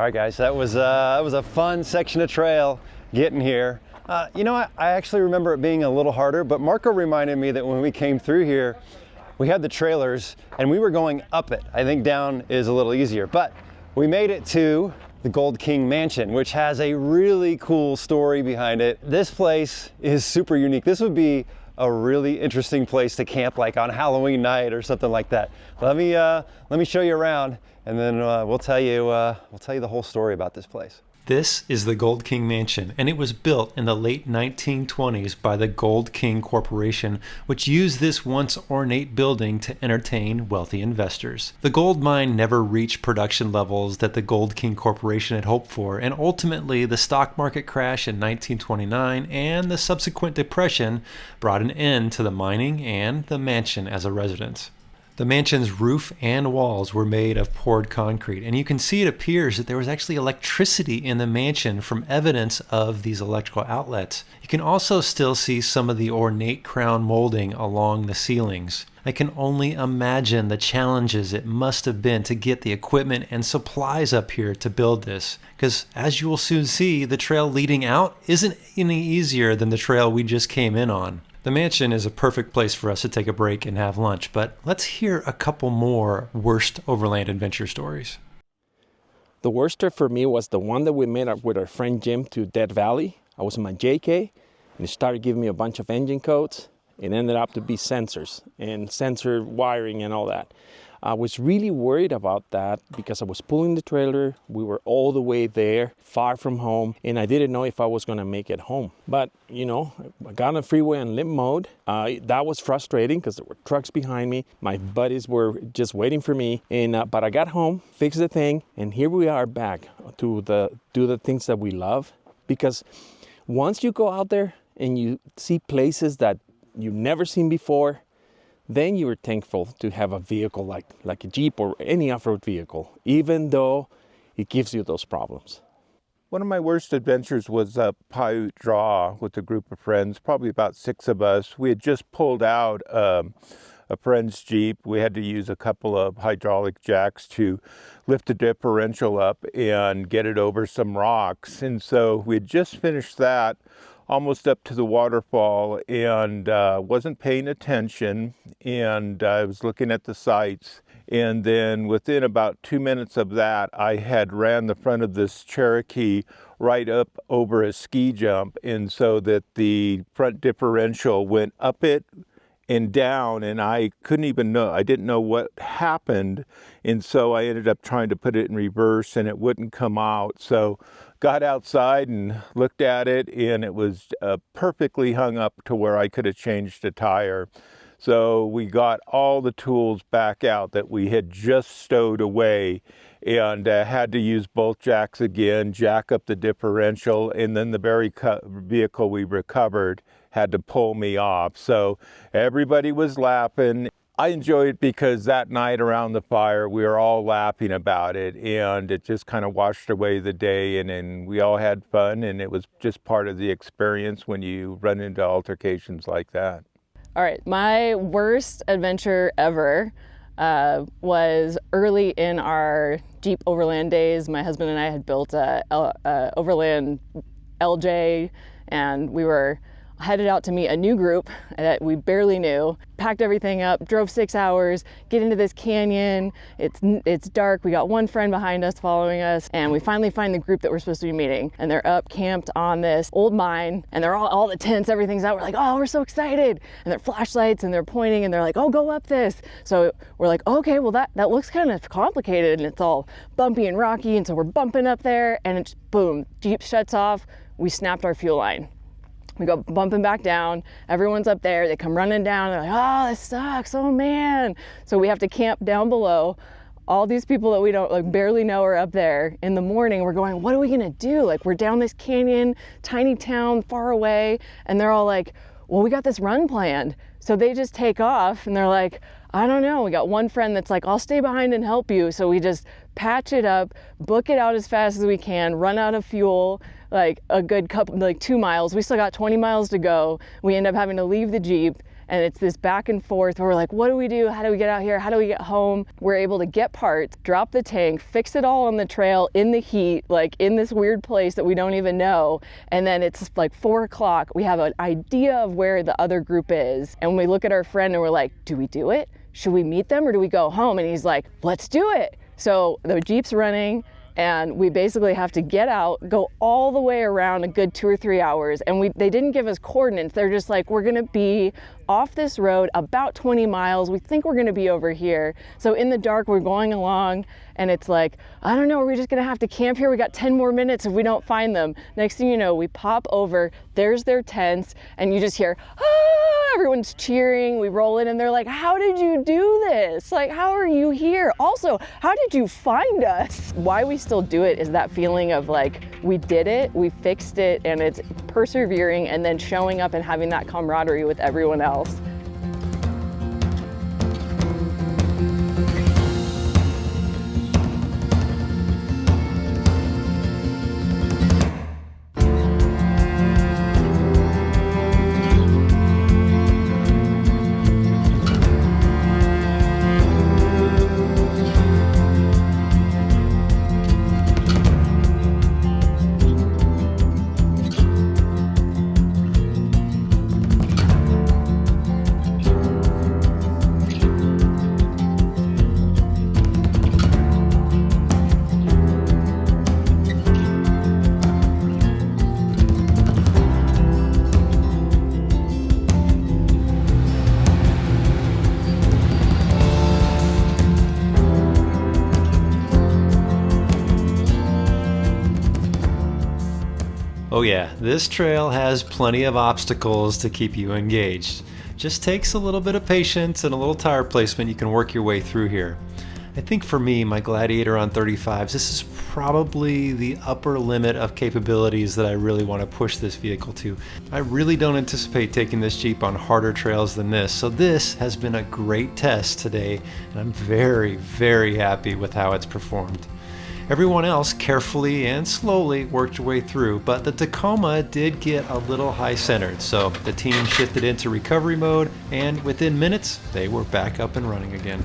All right, guys, that was a fun section of trail getting here. You know what? I actually remember it being a little harder, but Marco reminded me that when we came through here, we had the trailers and we were going up it. I think down is a little easier, but we made it to the Gold King Mansion, which has a really cool story behind it. This place is super unique. This would be a really interesting place to camp, like on Halloween night or something like that. Let me show you around, and then we'll tell you the whole story about this place. This is the Gold King Mansion, and it was built in the late 1920s by the Gold King Corporation, which used this once ornate building to entertain wealthy investors. The gold mine never reached production levels that the Gold King Corporation had hoped for, and ultimately the stock market crash in 1929 and the subsequent depression brought an end to the mining and the mansion as a residence. The mansion's roof and walls were made of poured concrete, and you can see it appears that there was actually electricity in the mansion from evidence of these electrical outlets. You can also still see some of the ornate crown molding along the ceilings. I can only imagine the challenges it must have been to get the equipment and supplies up here to build this, because as you will soon see, the trail leading out isn't any easier than the trail we just came in on. The mansion is a perfect place for us to take a break and have lunch, but let's hear a couple more worst overland adventure stories. The worst trip for me was the one that we made up with our friend Jim to Death Valley. I was in my JK, and he started giving me a bunch of engine codes. It ended up to be sensors and sensor wiring and all that. I was really worried about that because I was pulling the trailer. We were all the way there, far from home, and I didn't know if I was going to make it home. But, you know, I got on the freeway on limp mode. That was frustrating because there were trucks behind me. My buddies were just waiting for me. But I got home, fixed the thing, and here we are back to do the things that we love. Because once you go out there and you see places that you've never seen before, then you were thankful to have a vehicle like a Jeep or any off-road vehicle, even though it gives you those problems. One of my worst adventures was a Paiute draw with a group of friends, probably about 6 of us. We had just pulled out a friend's Jeep. We had to use a couple of hydraulic jacks to lift the differential up and get it over some rocks. And so we had just finished that, almost up to the waterfall, and wasn't paying attention, and I was looking at the sights. And then within about 2 minutes of that, I had ran the front of this Cherokee right up over a ski jump, and so that the front differential went up it and down, and I couldn't even know. I didn't know what happened, and so I ended up trying to put it in reverse, and it wouldn't come out. So got outside and looked at it, and it was perfectly hung up to where I could have changed a tire. So we got all the tools back out that we had just stowed away, and had to use both jacks again, jack up the differential, and then the very vehicle we recovered had to pull me off. So everybody was laughing. I enjoyed it because that night around the fire, we were all laughing about it, and it just kind of washed away the day, and we all had fun, and it was just part of the experience when you run into altercations like that. All right, my worst adventure ever was early in our Jeep Overland days. My husband and I had built a Overland LJ, and we were headed out to meet a new group that we barely knew, packed everything up, drove 6 hours, get into this canyon. It's dark. We got one friend behind us following us, and we finally find the group that we're supposed to be meeting. And they're up camped on this old mine, and they're all the tents, everything's out. We're like, oh, we're so excited. And they're flashlights, and they're pointing, and they're like, oh, go up this. So we're like, okay, well, that looks kind of complicated, and it's all bumpy and rocky. And so we're bumping up there, and it's boom, Jeep shuts off. We snapped our fuel line. We go bumping back down. Everyone's up there. They come running down. They're like, oh, this sucks. Oh, man. So we have to camp down below. All these people that we don't barely know are up there. In the morning, we're going, what are we going to do? Like, we're down this canyon, tiny town, far away. And they're all like, well, we got this run planned. So they just take off, and they're like, I don't know. We got one friend that's like, I'll stay behind and help you. So we just patch it up, book it out as fast as we can, run out of fuel, like a good couple, like 2 miles. We still got 20 miles to go. We end up having to leave the Jeep And it's this back and forth where we're like, what do we do? How do we get out here? How do we get home? We're able to get parts, drop the tank, fix it all on the trail in the heat, like in this weird place that we don't even know. And then it's like 4 o'clock. We have an idea of where the other group is. And we look at our friend and we're like, do we do it? Should we meet them or do we go home? And he's like, let's do it. So the Jeep's running and we basically have to get out, go all the way around a good 2 or 3 hours. And they didn't give us coordinates. They're just like, we're gonna be off this road about 20 miles. We think we're gonna be over here. So in the dark, we're going along and it's like, I don't know, are we just gonna have to camp here? We got 10 more minutes if we don't find them. Next thing you know, we pop over, there's their tents, and you just hear, ah, everyone's cheering. We roll in and they're like, how did you do this? Like, how are you here? Also, how did you find us? Why we still do it is that feeling of like, we did it, we fixed it, and it's persevering and then showing up and having that camaraderie with everyone else. Oh yeah, this trail has plenty of obstacles to keep you engaged. Just takes a little bit of patience and a little tire placement. You can work your way through here. I think for me, my Gladiator on 35s, this is probably the upper limit of capabilities that I really want to push this vehicle to. I really don't anticipate taking this Jeep on harder trails than this, so this has been a great test today, and I'm very, very happy with how it's performed. Everyone else carefully and slowly worked your way through, but the Tacoma did get a little high-centered, so the team shifted into recovery mode, and within minutes, they were back up and running again.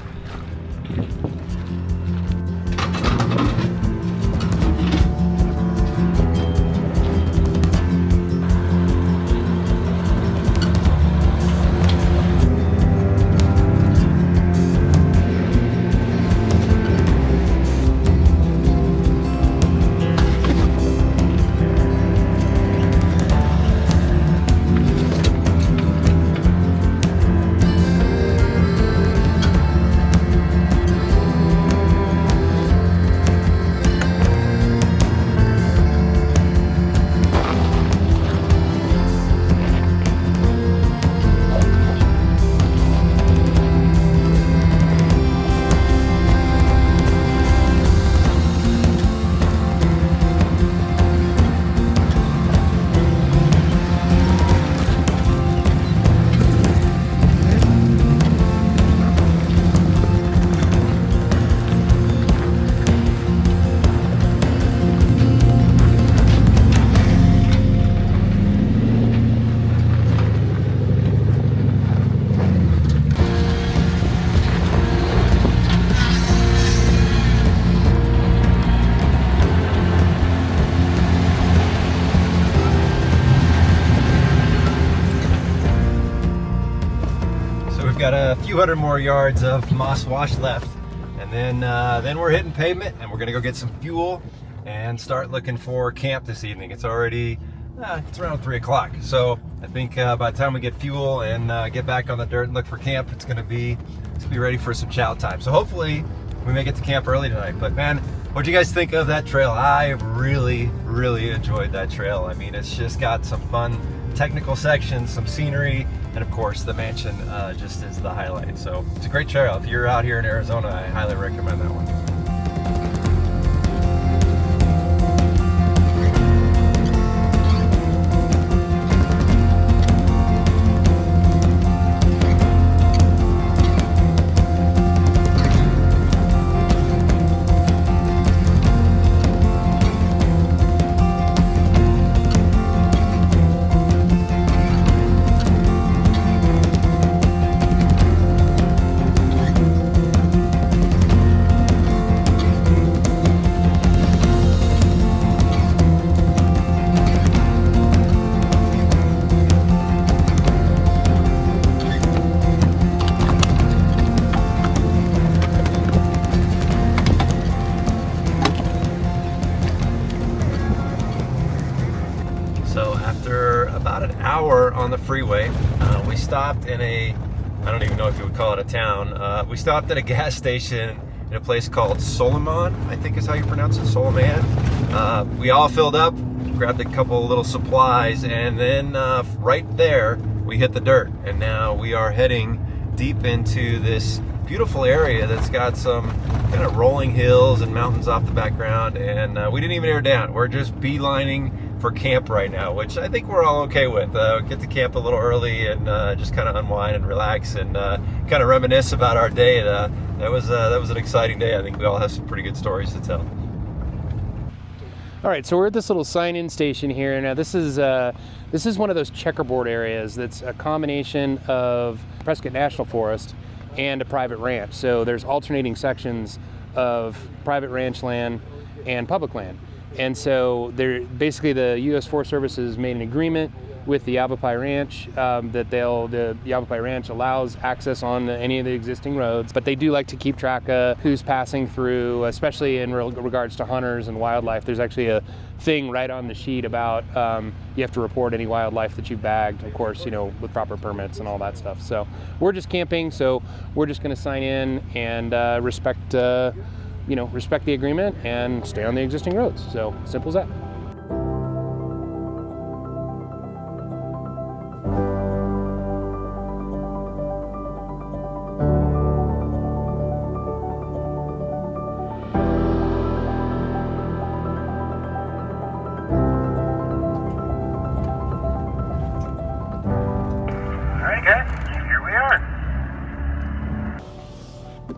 Got a few hundred more yards of moss wash left, and then we're hitting pavement, and we're gonna go get some fuel and start looking for camp this evening. It's already it's around 3 o'clock, so I think by the time we get fuel and get back on the dirt and look for camp, it's gonna be ready for some chow time. So hopefully we may get to camp early tonight. But man, what'd you guys think of that trail? I really enjoyed that trail. I mean, it's just got some fun technical sections, some scenery, and of course the mansion just is the highlight. So it's a great trail. If you're out here in Arizona, I highly recommend that one. hour on the freeway. We stopped in I don't even know if you would call it a town. We stopped at a gas station in a place called Solomon, I think is how you pronounce it, Solomon. We all filled up, grabbed a couple little supplies, and then right there we hit the dirt. And now we are heading deep into this beautiful area that's got some kind of rolling hills and mountains off the background, and we didn't even air down. We're just beelining for camp right now, which I think we're all okay with. Get to camp a little early and just kind of unwind and relax and kind of reminisce about our day. That was an exciting day. I think we all have some pretty good stories to tell. All right, so we're at this little sign-in station here. Now this is one of those checkerboard areas that's a combination of Prescott National Forest and a private ranch. So there's alternating sections of private ranch land and public land. And so basically the U.S. Forest Service has made an agreement with the Hualapai Ranch that the Hualapai Ranch allows access on any of the existing roads, but they do like to keep track of who's passing through, especially in regards to hunters and wildlife. There's actually a thing right on the sheet about you have to report any wildlife that you've bagged, of course, with proper permits and all that stuff. So we're just camping, so we're just going to sign in and respect the agreement and stay on the existing roads. So simple as that.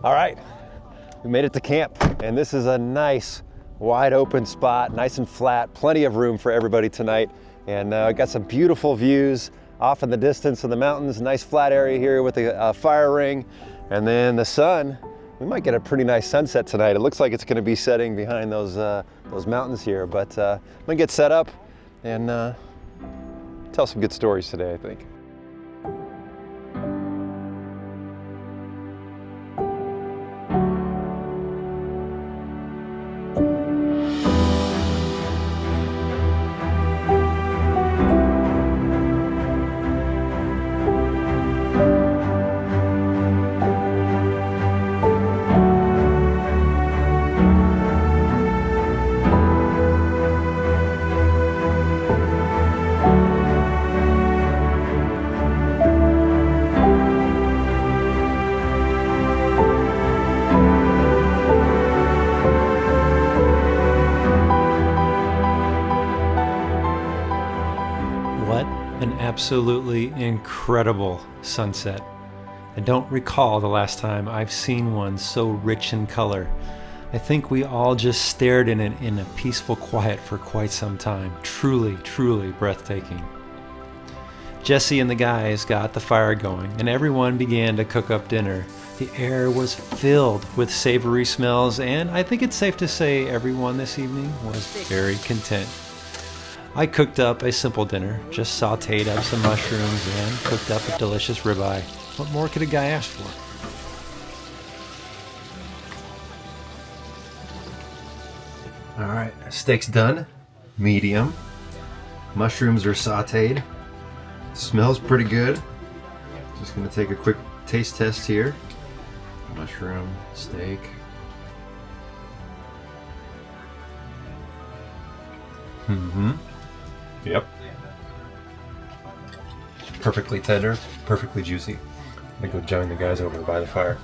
All right, we made it to camp, and this is a nice wide open spot, nice and flat, plenty of room for everybody tonight. And I got some beautiful views off in the distance of the mountains, nice flat area here with a fire ring. And then the sun, we might get a pretty nice sunset tonight. It looks like it's gonna be setting behind those mountains here, but I'm gonna get set up and tell some good stories today, I think. Absolutely incredible sunset. I don't recall the last time I've seen one so rich in color. I think we all just stared in it in a peaceful quiet for quite some time. Truly, truly breathtaking. Jesse and the guys got the fire going, and everyone began to cook up dinner. The air was filled with savory smells, and I think it's safe to say everyone this evening was very content. I cooked up a simple dinner, just sauteed up some mushrooms and cooked up a delicious ribeye. What more could a guy ask for? All right, steak's done, medium. Mushrooms are sauteed. Smells pretty good. Just gonna take a quick taste test here. Mushroom, steak. Yep. Perfectly tender, perfectly juicy. I'm gonna go join the guys over by the fire.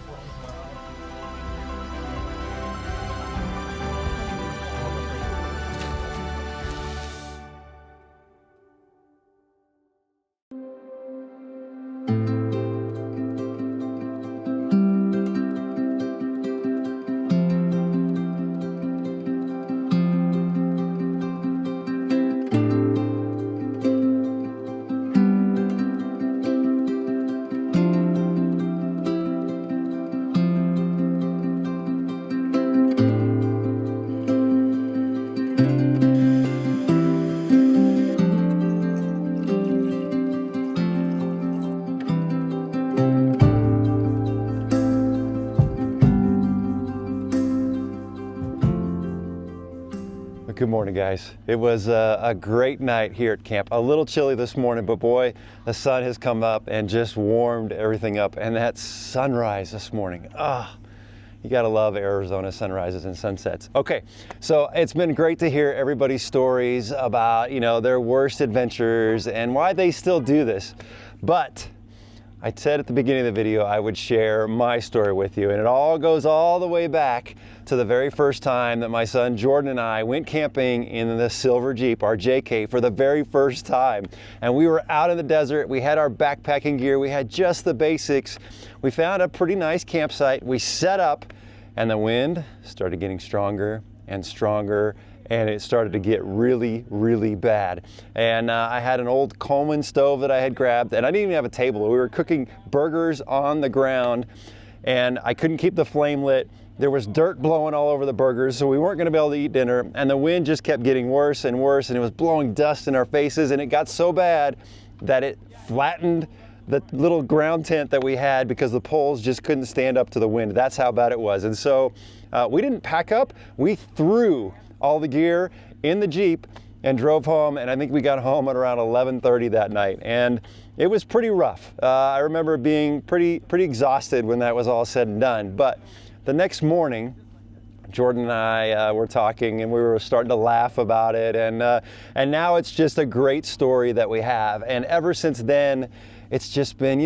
Good morning, guys. It was a great night here at camp. A little chilly this morning, but boy, the sun has come up and just warmed everything up. And that sunrise this morning, you gotta love Arizona sunrises and sunsets. Okay, so it's been great to hear everybody's stories about, their worst adventures and why they still do this. But I said at the beginning of the video I would share my story with you, and it all goes all the way back to the very first time that my son Jordan and I went camping in the silver Jeep, our JK, for the very first time. And we were out in the desert, we had our backpacking gear, we had just the basics. We found a pretty nice campsite, we set up, and the wind started getting stronger and stronger, and it started to get really, really bad. And I had an old Coleman stove that I had grabbed, and I didn't even have a table. We were cooking burgers on the ground, and I couldn't keep the flame lit. There was dirt blowing all over the burgers, so we weren't gonna be able to eat dinner, and the wind just kept getting worse and worse, and it was blowing dust in our faces, and it got so bad that it flattened the little ground tent that we had because the poles just couldn't stand up to the wind. That's how bad it was. And so we didn't pack up, we threw all the gear in the Jeep and drove home, and I think we got home at around 11:30 that night, and it was pretty rough. I remember being pretty exhausted when that was all said and done. But the next morning, Jordan and I were talking, and we were starting to laugh about it, and now it's just a great story that we have. And ever since then, it's just been,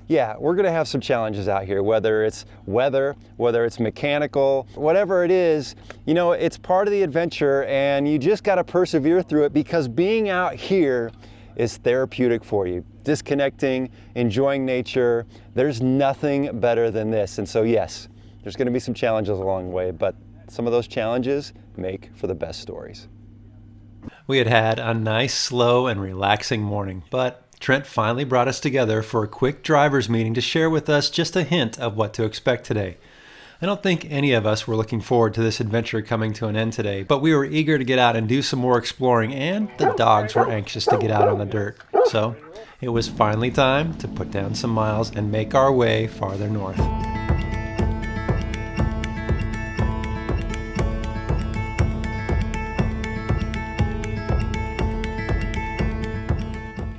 yeah, we're gonna have some challenges out here, whether it's weather, whether it's mechanical, whatever it is, it's part of the adventure, and you just gotta persevere through it, because being out here is therapeutic for you. Disconnecting, enjoying nature, there's nothing better than this. And so yes, there's gonna be some challenges along the way, but some of those challenges make for the best stories. We had a nice, slow, and relaxing morning, but Trent finally brought us together for a quick driver's meeting to share with us just a hint of what to expect today. I don't think any of us were looking forward to this adventure coming to an end today, but we were eager to get out and do some more exploring, and the dogs were anxious to get out on the dirt. So it was finally time to put down some miles and make our way farther north.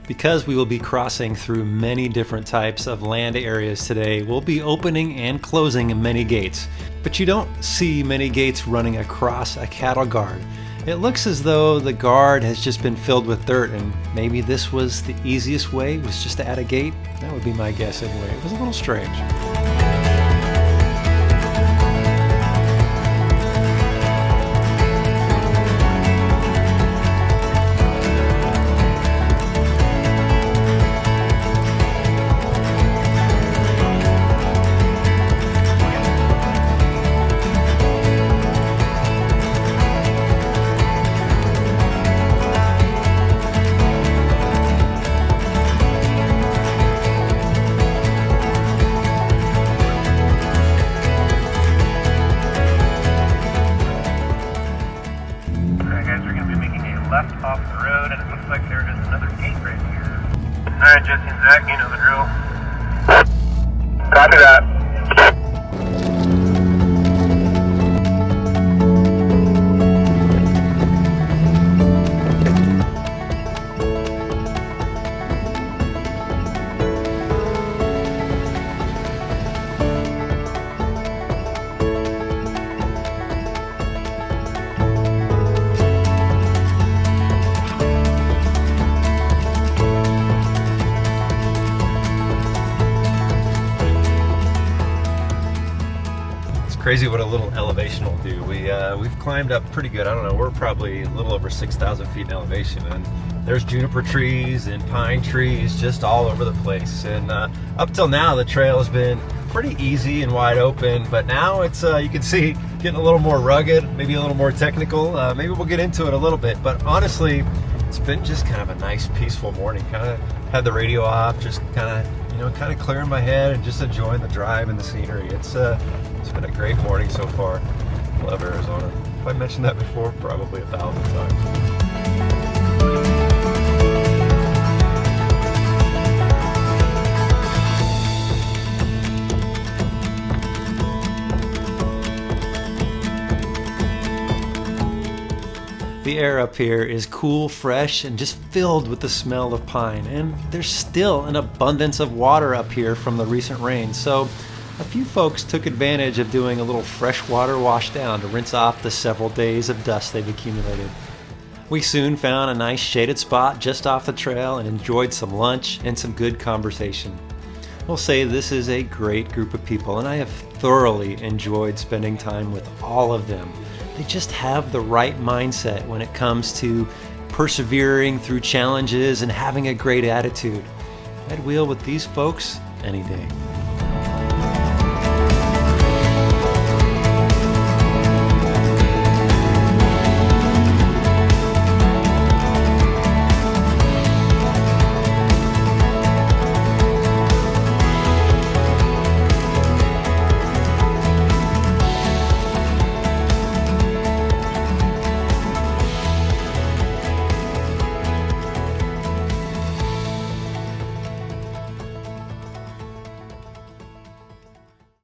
Because we will be crossing through many different types of land areas today, we'll be opening and closing many gates. But you don't see many gates running across a cattle guard. It looks as though the guard has just been filled with dirt, and maybe this was the easiest way, was just to add a gate. That would be my guess anyway. It was a little strange. Alright, Jesse and Zach, you know the drill. Copy that. Crazy what a little elevation will do. We've climbed up pretty good. I don't know, we're probably a little over 6,000 feet in elevation, and there's juniper trees and pine trees just all over the place. And up till now, the trail has been pretty easy and wide open, but now it's you can see getting a little more rugged, maybe a little more technical. Maybe we'll get into it a little bit, but honestly, it's been just kind of a nice, peaceful morning. Kind of had the radio off, just kind of clearing my head and just enjoying the drive and the scenery. It's been a great morning so far. Love Arizona. Have I mentioned that before? Probably 1,000 times. The air up here is cool, fresh, and just filled with the smell of pine. And there's still an abundance of water up here from the recent rain, so a few folks took advantage of doing a little freshwater wash down to rinse off the several days of dust they've accumulated. We soon found a nice shaded spot just off the trail and enjoyed some lunch and some good conversation. We'll say this is a great group of people, and I have thoroughly enjoyed spending time with all of them. They just have the right mindset when it comes to persevering through challenges and having a great attitude. I'd wheel with these folks any day.